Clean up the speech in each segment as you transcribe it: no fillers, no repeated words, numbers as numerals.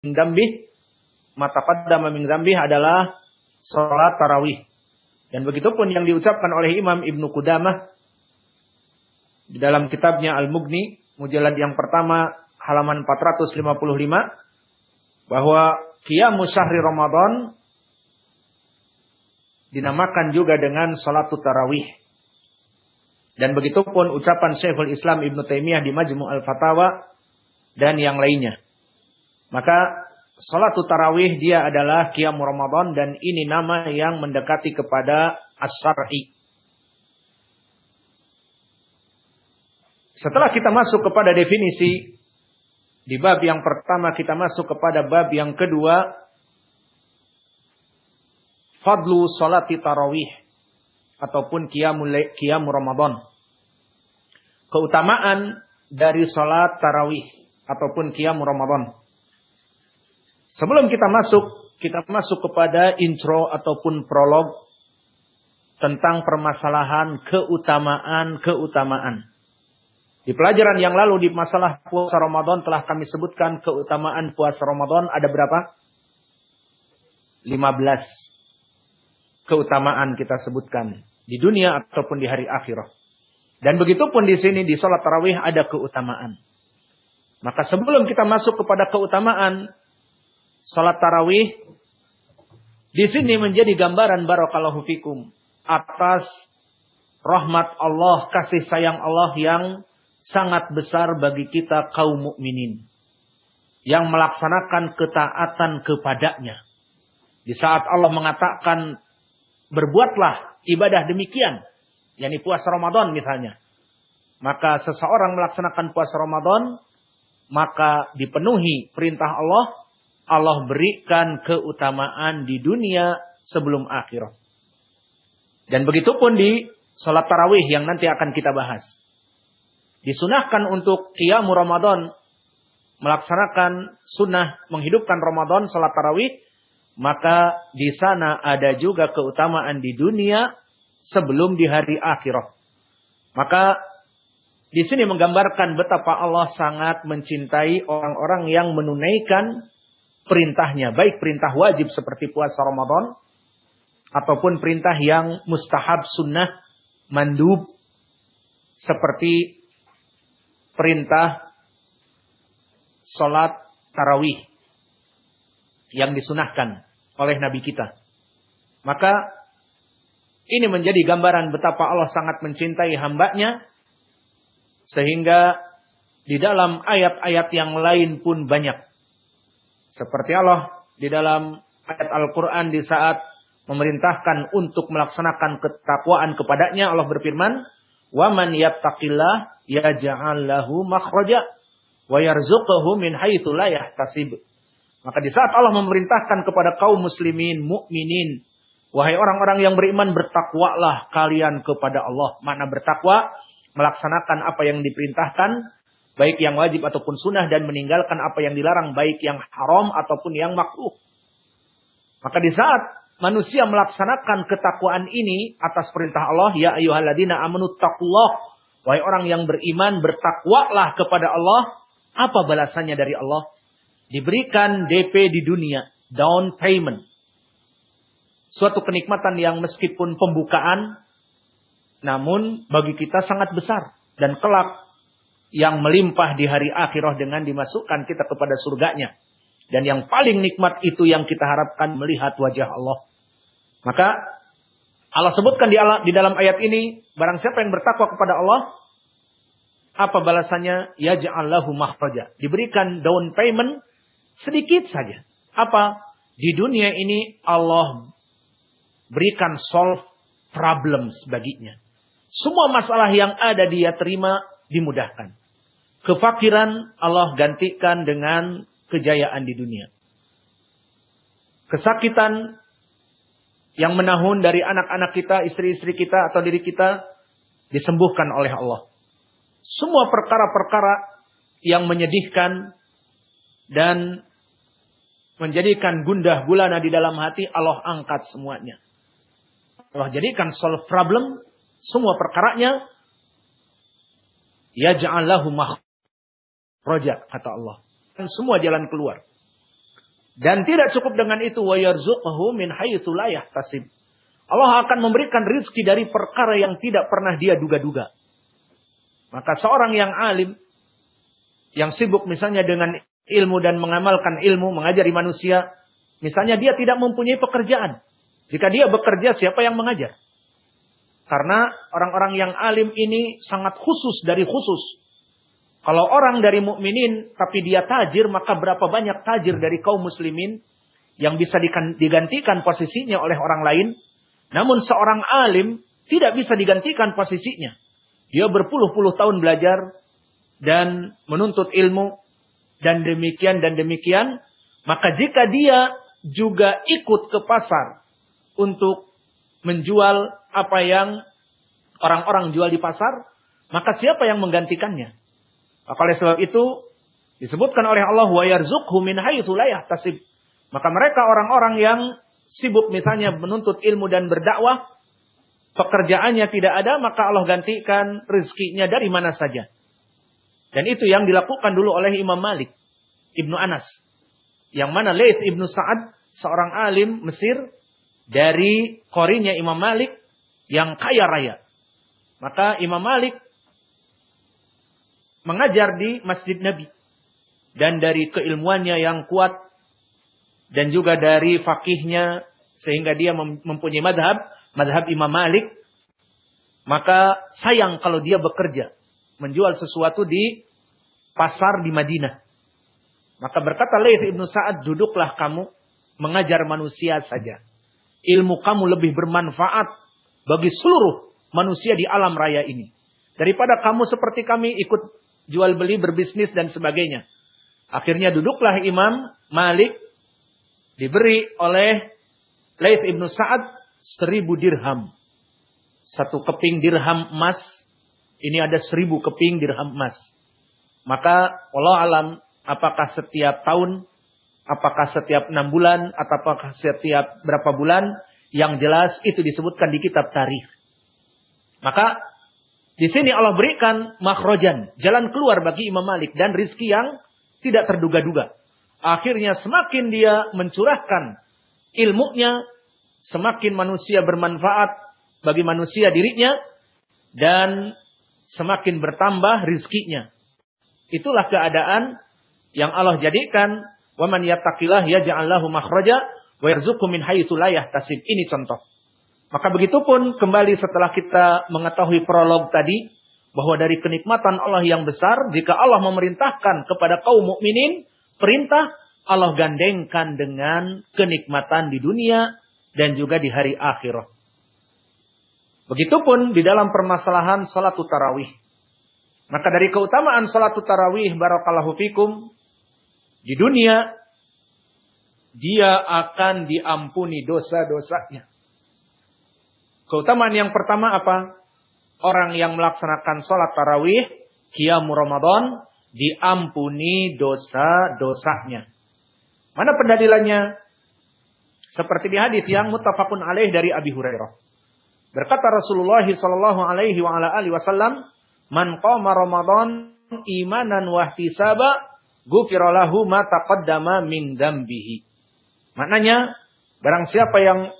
min dzambih, ma taqaddama min dzambih adalah salat tarawih. Dan begitupun yang diucapkan oleh Imam Ibnu Qudamah di dalam kitabnya Al-Mughni, mujallad yang pertama halaman 455, bahwa qiyamus syahri Ramadan dinamakan juga dengan salatut tarawih. Dan begitupun ucapan Syekhul Islam Ibnu Taimiyah di Majmu' al-Fatawa dan yang lainnya. Maka salatut tarawih dia adalah qiyamul Ramadan, dan ini nama yang mendekati kepada as-syar'i. Setelah kita masuk kepada definisi, di bab yang pertama kita masuk kepada bab yang kedua, fadlu salati tarawih ataupun qiyamul Ramadan. Keutamaan dari salat tarawih ataupun qiyamul Ramadan. Sebelum kita masuk kepada intro ataupun prolog tentang permasalahan keutamaan. Di pelajaran yang lalu di masalah puasa Ramadan telah kami sebutkan keutamaan puasa Ramadan ada berapa? 15 keutamaan kita sebutkan di dunia ataupun di hari akhirah. Dan begitupun di sini di salat tarawih ada keutamaan. Maka sebelum kita masuk kepada keutamaan salat tarawih, di sini menjadi gambaran barakallahu fikum atas rahmat Allah, kasih sayang Allah yang sangat besar bagi kita kaum mukminin yang melaksanakan ketaatan kepadanya. Di saat Allah mengatakan berbuatlah ibadah demikian, yakni puasa Ramadan misalnya, maka seseorang melaksanakan puasa Ramadan, maka dipenuhi perintah Allah, Allah berikan keutamaan di dunia sebelum akhirat. Dan begitupun di salat tarawih yang nanti akan kita bahas. Disunahkan untuk qiyamul Ramadan, melaksanakan sunnah menghidupkan Ramadan, salat tarawih, maka di sana ada juga keutamaan di dunia sebelum di hari akhirat. Maka di sini menggambarkan betapa Allah sangat mencintai orang-orang yang menunaikan perintahnya, baik perintah wajib seperti puasa Ramadan ataupun perintah yang mustahab, sunnah, mandub seperti perintah salat tarawih yang disunahkan oleh Nabi kita. Maka ini menjadi gambaran betapa Allah sangat mencintai hambanya, sehingga di dalam ayat-ayat yang lain pun banyak. Seperti Allah di dalam ayat Al-Quran di saat memerintahkan untuk melaksanakan ketakwaan kepadanya, Allah berfirman, وَمَنْ يَتَّقِ اللَّهَ يَجْعَلْ لَهُ مَخْرَجًا وَيَرْزُقْهُ مِنْ حَيْثُ لَا يَحْتَسِبُ. Maka di saat Allah memerintahkan kepada kaum muslimin, mukminin, wahai orang-orang yang beriman, bertakwalah kalian kepada Allah. Makna bertakwa, melaksanakan apa yang diperintahkan, baik yang wajib ataupun sunnah, dan meninggalkan apa yang dilarang, baik yang haram ataupun yang makruh. Maka di saat manusia melaksanakan ketakwaan ini atas perintah Allah, ya ayyuhalladzina amanu taqullah, wahai orang yang beriman, bertakwalah kepada Allah. Apa balasannya dari Allah? Diberikan DP di dunia, down payment. Suatu kenikmatan yang meskipun pembukaan, namun bagi kita sangat besar. Dan kelak yang melimpah di hari akhirah dengan dimasukkan kita kepada surganya. Dan yang paling nikmat itu yang kita harapkan melihat wajah Allah. Maka Allah sebutkan di dalam ayat ini, barang siapa yang bertakwa kepada Allah, apa balasannya? Yaj'al lahu makhraja. Diberikan down payment sedikit saja. Apa? Di dunia ini Allah berikan solve problems baginya. Semua masalah yang ada dia terima, dimudahkan. Kefakiran Allah gantikan dengan kejayaan di dunia. Kesakitan yang menahun dari anak-anak kita, istri-istri kita atau diri kita, disembuhkan oleh Allah. Semua perkara-perkara yang menyedihkan dan menjadikan gundah gulana di dalam hati, Allah angkat semuanya. Allah jadikan solve problem, semua perkaranya, yaj'al lahu makhraja, kata Allah. Dan semua jalan keluar. Dan tidak cukup dengan itu, wa yarzuqhu min haitsu la yahtasib. Allah akan memberikan rizki dari perkara yang tidak pernah dia duga-duga. Maka seorang yang alim, yang sibuk misalnya dengan ilmu dan mengamalkan ilmu, mengajari manusia, misalnya dia tidak mempunyai pekerjaan. Jika dia bekerja, siapa yang mengajar? Karena orang-orang yang alim ini sangat khusus dari khusus. Kalau orang dari mukminin tapi dia tajir, maka berapa banyak tajir dari kaum muslimin yang bisa digantikan posisinya oleh orang lain. Namun seorang alim tidak bisa digantikan posisinya. Dia berpuluh-puluh tahun belajar dan menuntut ilmu dan demikian. Maka jika dia juga ikut ke pasar untuk menjual apa yang orang-orang jual di pasar, maka siapa yang menggantikannya? Oleh sebab itu disebutkan oleh Allah, wa yarzuqhu min haitsu la yahtasib. Maka mereka orang-orang yang sibuk misalnya menuntut ilmu dan berdakwah, pekerjaannya tidak ada, maka Allah gantikan rezekinya dari mana saja. Dan itu yang dilakukan dulu oleh Imam Malik Ibnu Anas. Yang mana Laits Ibnu Sa'ad, seorang alim Mesir, dari qorinya Imam Malik yang kaya raya. Maka Imam Malik mengajar di Masjid Nabi. Dan dari keilmuannya yang kuat, dan juga dari fakihnya, sehingga dia mempunyai madhab Imam Malik. Maka sayang kalau dia bekerja, menjual sesuatu di pasar di Madinah. Maka berkata Laits Ibnu Sa'ad, duduklah kamu mengajar manusia saja. Ilmu kamu lebih bermanfaat bagi seluruh manusia di alam raya ini. Daripada kamu seperti kami ikut jual beli, berbisnis dan sebagainya. Akhirnya duduklah Imam Malik, diberi oleh Laits Ibnu Sa'ad 1000 dirham. Satu keping dirham emas, ini ada 1000 keping dirham emas. Maka Allah alam, apakah setiap tahun, apakah setiap 6 bulan, atau apakah setiap berapa bulan, yang jelas itu disebutkan di kitab tarikh. Maka di sini Allah berikan makhrojan, jalan keluar bagi Imam Malik dan rizki yang tidak terduga-duga. Akhirnya semakin dia mencurahkan ilmunya, semakin manusia bermanfaat bagi manusia dirinya, dan semakin bertambah rizkinya. Itulah keadaan yang Allah jadikan, wa man yattaqillah yaj'al lahu makhraja wa yarzuqhu min haitsu la yahtasib. Ini contoh. Maka begitupun kembali setelah kita mengetahui prolog tadi, bahwa dari kenikmatan Allah yang besar, jika Allah memerintahkan kepada kaum mukminin perintah, Allah gandengkan dengan kenikmatan di dunia dan juga di hari akhirah. Begitupun di dalam permasalahan salatul tarawih. Maka dari keutamaan salatul tarawih, barakallahu fikum, di dunia dia akan diampuni dosa-dosanya. Keutamaan yang pertama apa? Orang yang melaksanakan salat tarawih, qiyamul Ramadan, diampuni dosa-dosanya. Mana pendalilannya? Seperti di hadis yang muttafaqun alaih dari Abi Hurairah. Berkata Rasulullah sallallahu alaihi wa ala alihi wasallam, "Man qama Ramadan imanan wa ihtisaba, ghufira lahu ma taqaddama min dzambihi." Maknanya, barang siapa yang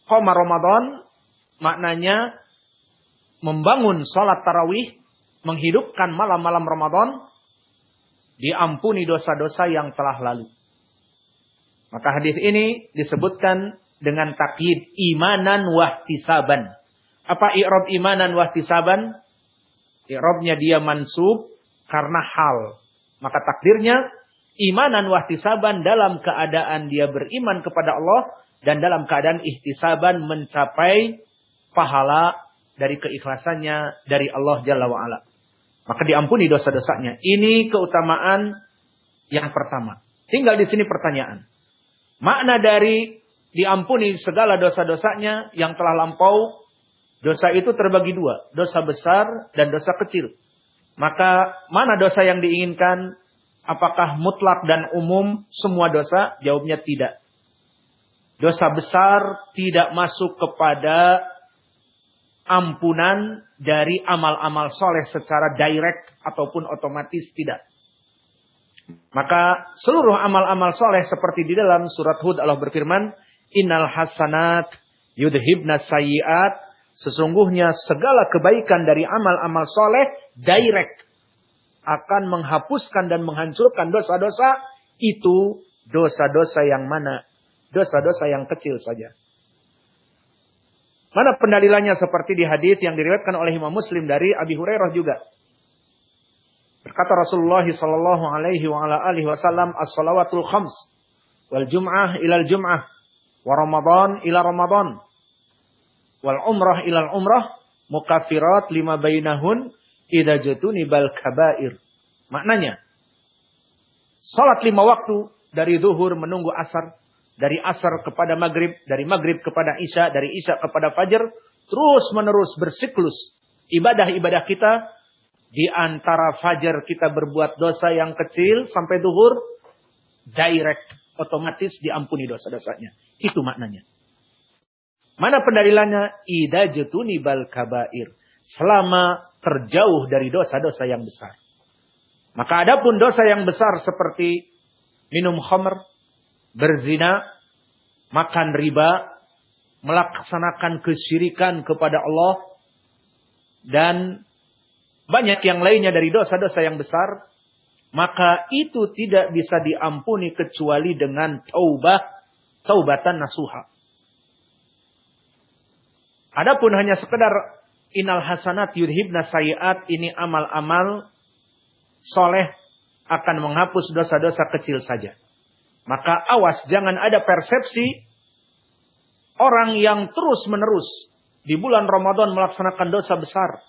qama Ramadan, maknanya membangun salat tarawih, menghidupkan malam-malam Ramadan, diampuni dosa-dosa yang telah lalu. Maka hadis ini disebutkan dengan takyid imanan wahtisaban. Apa i'rab imanan wahtisaban? I'rabnya dia mansub karena hal. Maka takdirnya imanan wahtisaban, dalam keadaan dia beriman kepada Allah dan dalam keadaan ihtisaban, mencapai pahala dari keikhlasannya dari Allah Jalla wa'ala. Maka diampuni dosa-dosanya. Ini keutamaan yang pertama. Tinggal di sini pertanyaan. Makna dari diampuni segala dosa-dosanya yang telah lampau, dosa itu terbagi dua. Dosa besar dan dosa kecil. Maka mana dosa yang diinginkan? Apakah mutlak dan umum semua dosa? Jawabnya tidak. Dosa besar tidak masuk kepada ampunan dari amal-amal soleh secara direct ataupun otomatis, tidak. Maka seluruh amal-amal soleh seperti di dalam surat Hud Allah berfirman, Innal hasanat yudhibna sayyiat. Sesungguhnya segala kebaikan dari amal-amal soleh direct akan menghapuskan dan menghancurkan dosa-dosa. Itu dosa-dosa yang mana? Dosa-dosa yang kecil saja. Mana pendalilannya seperti di hadis yang diriwayatkan oleh Imam Muslim dari Abi Hurairah juga. Berkata Rasulullah sallallahu alaihi wa ala alihi wasallam, as-salawatul khams wal jum'ah ilal jum'ah wa ramadan ila ramadan wal umrah ilal umrah mukaffirat lima bainahun idza jatunibal kabair. Maknanya, salat 5 waktu dari zuhur menunggu asar, dari asar kepada maghrib, dari maghrib kepada isya, dari isya kepada fajar, terus menerus bersiklus ibadah-ibadah kita. Di antara fajar kita berbuat dosa yang kecil sampai zuhur, direct, otomatis diampuni dosa-dosanya. Itu maknanya. Mana pendalilannya? Idza jatunibal kabair. Selama terjauh dari dosa-dosa yang besar. Maka adapun dosa yang besar seperti minum khamr, berzina, makan riba, melaksanakan kesyirikan kepada Allah, dan banyak yang lainnya dari dosa-dosa yang besar, maka itu tidak bisa diampuni kecuali dengan taubatan nasuha. Adapun hanya sekedar innal hasanat yudhibna sayyiat, ini amal-amal soleh akan menghapus dosa-dosa kecil saja. Maka awas, jangan ada persepsi orang yang terus-menerus di bulan Ramadan melaksanakan dosa besar.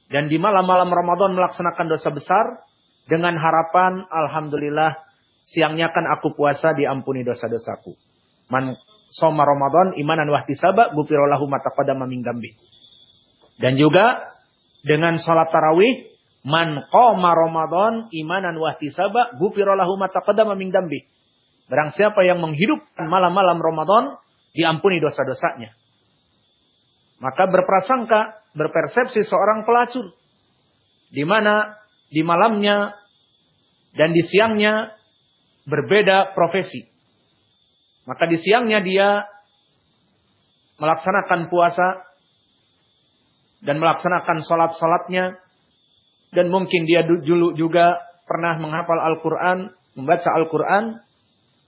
Dan di malam-malam Ramadan melaksanakan dosa besar. Dengan harapan, alhamdulillah, siangnya kan aku puasa diampuni dosa-dosaku. Man soma Ramadan imanan wahtisaba ghufira lahu ma taqaddama min dzambi. Dan juga dengan salat tarawih, man qoma Ramadan imanan wahtisaba ghufira lahu ma taqaddama min dzambi. Barang siapa yang menghidupkan malam-malam Ramadan, diampuni dosa-dosanya. Maka berprasangka, berpersepsi seorang pelacur, di mana di malamnya dan di siangnya berbeda profesi. Maka di siangnya dia melaksanakan puasa dan melaksanakan salat-salatnya, dan mungkin dia dulu juga pernah menghafal Al-Quran, membaca Al-Quran,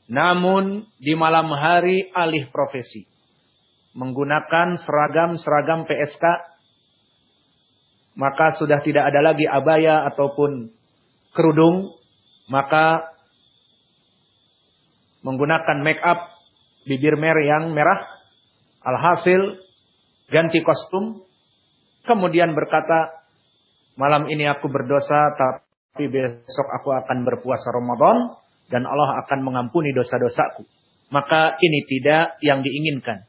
namun di malam hari alih profesi, menggunakan seragam PSK, maka sudah tidak ada lagi abaya ataupun kerudung, maka menggunakan make up, bibir yang merah, alhasil ganti kostum, kemudian berkata, malam ini aku berdosa, tapi besok aku akan berpuasa Ramadan, dan Allah akan mengampuni dosa-dosaku. Maka ini tidak yang diinginkan.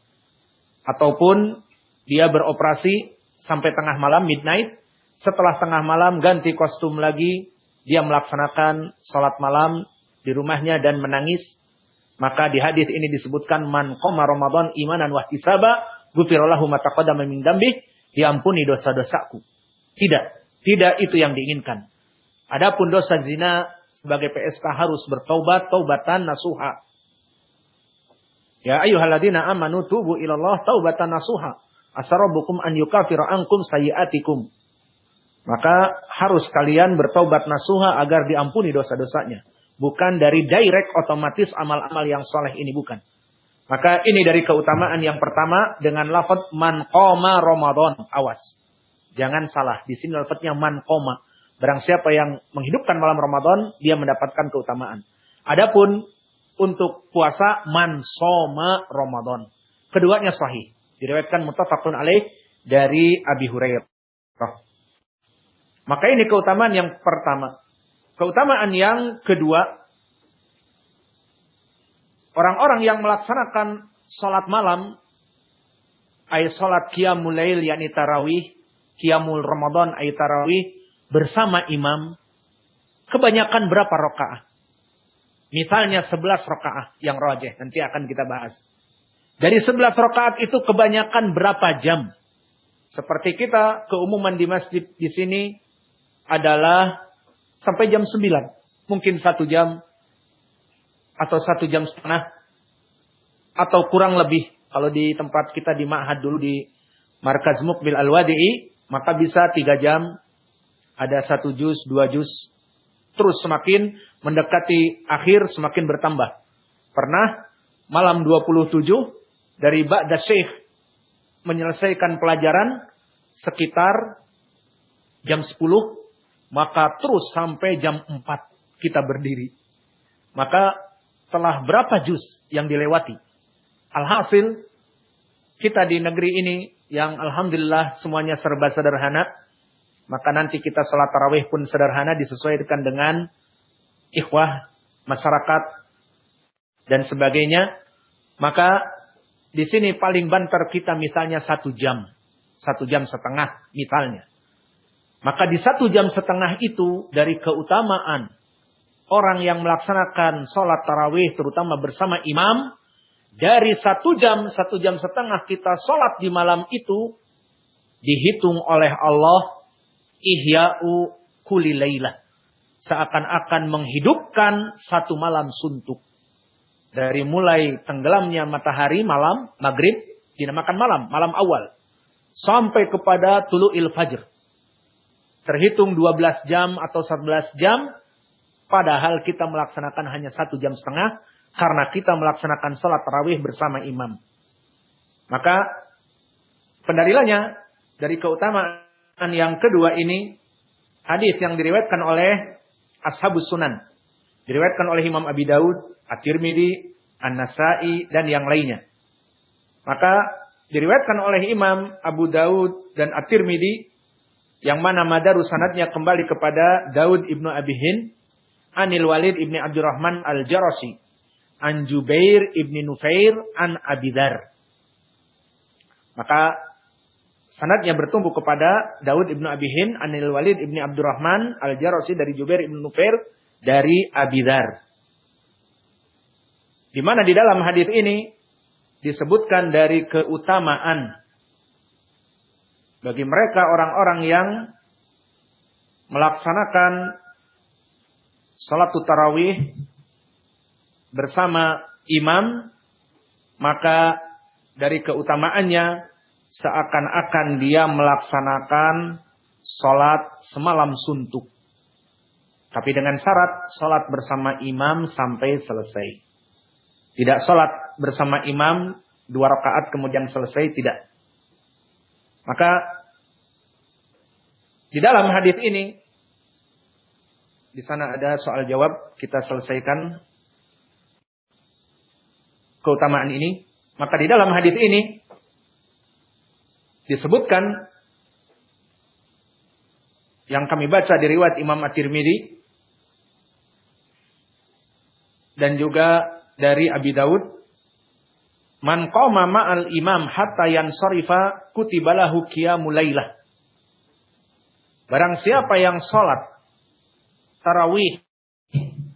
Ataupun dia beroperasi sampai tengah malam, midnight. Setelah tengah malam ganti kostum lagi, dia melaksanakan salat malam di rumahnya dan menangis. Maka di hadis ini disebutkan man qoma Ramadan imanan wahtisaba ghufira lahu ma taqaddama min dzambi, diampuni dosa-dosaku. Tidak itu yang diinginkan. Adapun dosa zina sebagai PSK harus bertaubat, taubatan nasuha. Ya ayyuhalladzina amanu tubu ilallah taubatan nasuha. Asarabbukum an yukafira ankum sayyiatikum. Maka harus kalian bertaubat nasuha agar diampuni dosa-dosanya. Bukan dari direct otomatis amal-amal yang soleh ini, bukan. Maka ini dari keutamaan yang pertama dengan lafaz man qoma Ramadan. Awas. Jangan salah. Di sini lafaznya man qoma. Barang siapa yang menghidupkan malam Ramadan, dia mendapatkan keutamaan. Adapun untuk puasa man soma Ramadan. Keduanya sahih. Diriwayatkan muttafaqun alaih dari Abi Hurairah. Maka ini keutamaan yang pertama. Keutamaan yang kedua, orang-orang yang melaksanakan salat malam, ay salat qiyamul lail yakni tarawih, qiyamul Ramadan ay tarawih bersama imam, kebanyakan berapa rakaat? Misalnya 11 rakaat yang rajih, nanti akan kita bahas. Dari 11 rakaat itu kebanyakan berapa jam? Seperti kita keumuman di masjid di sini adalah sampai jam 9. mungkin 1 jam atau 1 jam setengah atau kurang lebih. Kalau di tempat kita di Ma'had dulu di Markaz Muqbil Al-Wadi'i, maka bisa 3 jam, ada 1 juz, 2 juz. Terus semakin mendekati akhir semakin bertambah. Pernah malam 27 dari Ba'da Syekh menyelesaikan pelajaran sekitar jam 10, maka terus sampai jam 4 kita berdiri. Maka telah berapa juz yang dilewati. Alhasil kita di negeri ini yang alhamdulillah semuanya serba sederhana, maka nanti kita salat tarawih pun sederhana disesuaikan dengan ikhwah, masyarakat dan sebagainya. Maka di sini paling banter kita misalnya 1 jam. 1 jam setengah misalnya. Maka di 1 jam setengah itu dari keutamaan orang yang melaksanakan sholat tarawih terutama bersama imam. Dari 1 jam, 1 jam setengah kita sholat di malam itu. Dihitung oleh Allah ihya'u kulli lailah. Seakan-akan menghidupkan 1 malam suntuk. Dari mulai tenggelamnya matahari malam, maghrib, dinamakan malam, malam awal. Sampai kepada tulu'il fajr. Terhitung 12 jam atau 11 jam. Padahal kita melaksanakan hanya 1 jam setengah. Karena kita melaksanakan salat tarawih bersama imam. Maka pendalilannya dari keutamaan yang kedua ini. Hadis yang diriwayatkan oleh Ashabus Sunan. Diriwayatkan oleh Imam Abi Daud, At-Tirmidzi, An-Nasa'i, dan yang lainnya. Maka diriwayatkan oleh Imam Abu Daud dan At-Tirmidzi, yang mana madaru sanadnya kembali kepada Daud ibnu Abi Hind, Anil Walid ibni Abdurrahman Al-Jarasi, An Jubair ibni Nufair, An Abidar. Maka sanadnya bertumbuh kepada Daud ibnu Abi Hind, Anil Walid ibni Abdurrahman Al-Jarasi dari Jubair ibnu Nufair, dari Abidar. Di mana di dalam hadis ini disebutkan dari keutamaan bagi mereka orang-orang yang melaksanakan salat tarawih bersama imam, maka dari keutamaannya seakan-akan dia melaksanakan salat semalam suntuk. Tapi dengan syarat salat bersama imam sampai selesai. Tidak salat bersama imam 2 rakaat kemudian selesai, tidak. Maka di dalam hadis ini, di sana ada soal jawab, kita selesaikan keutamaan ini. Maka di dalam hadis ini disebutkan yang kami baca di riwayat Imam At-Tirmidzi dan juga dari Abi Daud, man qama ma'al imam hatta yansarifa kutiba lahu qiyamul lailah. Barang siapa yang salat tarawih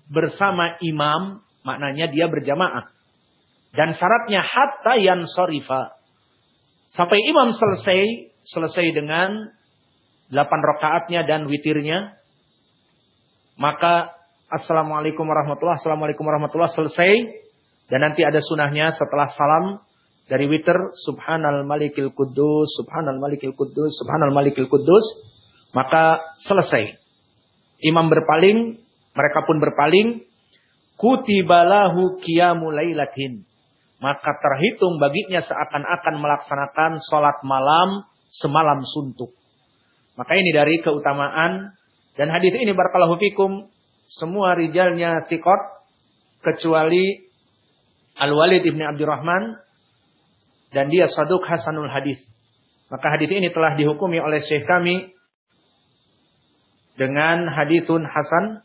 bersama imam, maknanya dia berjamaah. Dan syaratnya hatta yansarifa. Sampai imam selesai dengan 8 rakaatnya dan witirnya, maka Assalamualaikum warahmatullahi selesai. Dan nanti ada sunahnya setelah salam dari witir, Subhanal Malikil Quddus, Subhanal Malikil Quddus, Subhanal Malikil Quddus. Maka selesai. Imam berpaling, mereka pun berpaling. Kutibalahu qiyamul lailatin. Maka terhitung baginya seakan-akan melaksanakan sholat malam semalam suntuk. Maka ini dari keutamaan. Dan hadis ini barakallahu fikum, semua rijalnya thiqat kecuali Al-Walid ibn Abdurrahman, dan dia saduq hasanul hadis. Maka hadis ini telah dihukumi oleh syekh kami dengan hadithun hasan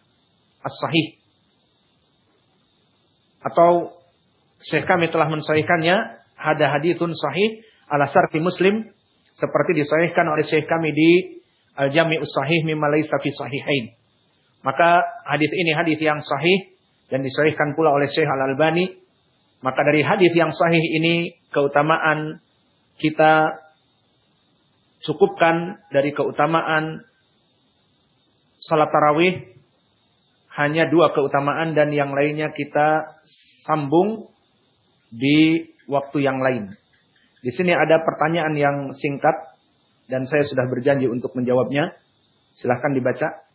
as-sahih. Atau syekh kami telah mensahihkannya, ada hadithun sahih ala syarti Muslim, seperti disahihkan oleh syekh kami di Al-Jami'us Sahih mimma laysa fi sahihain. Maka hadis ini hadis yang sahih dan disahihkan pula oleh Syekh Al-Albani. Maka dari hadis yang sahih ini keutamaan kita cukupkan dari keutamaan salat tarawih hanya 2 keutamaan dan yang lainnya kita sambung di waktu yang lain. Di sini ada pertanyaan yang singkat dan saya sudah berjanji untuk menjawabnya. Silahkan dibaca.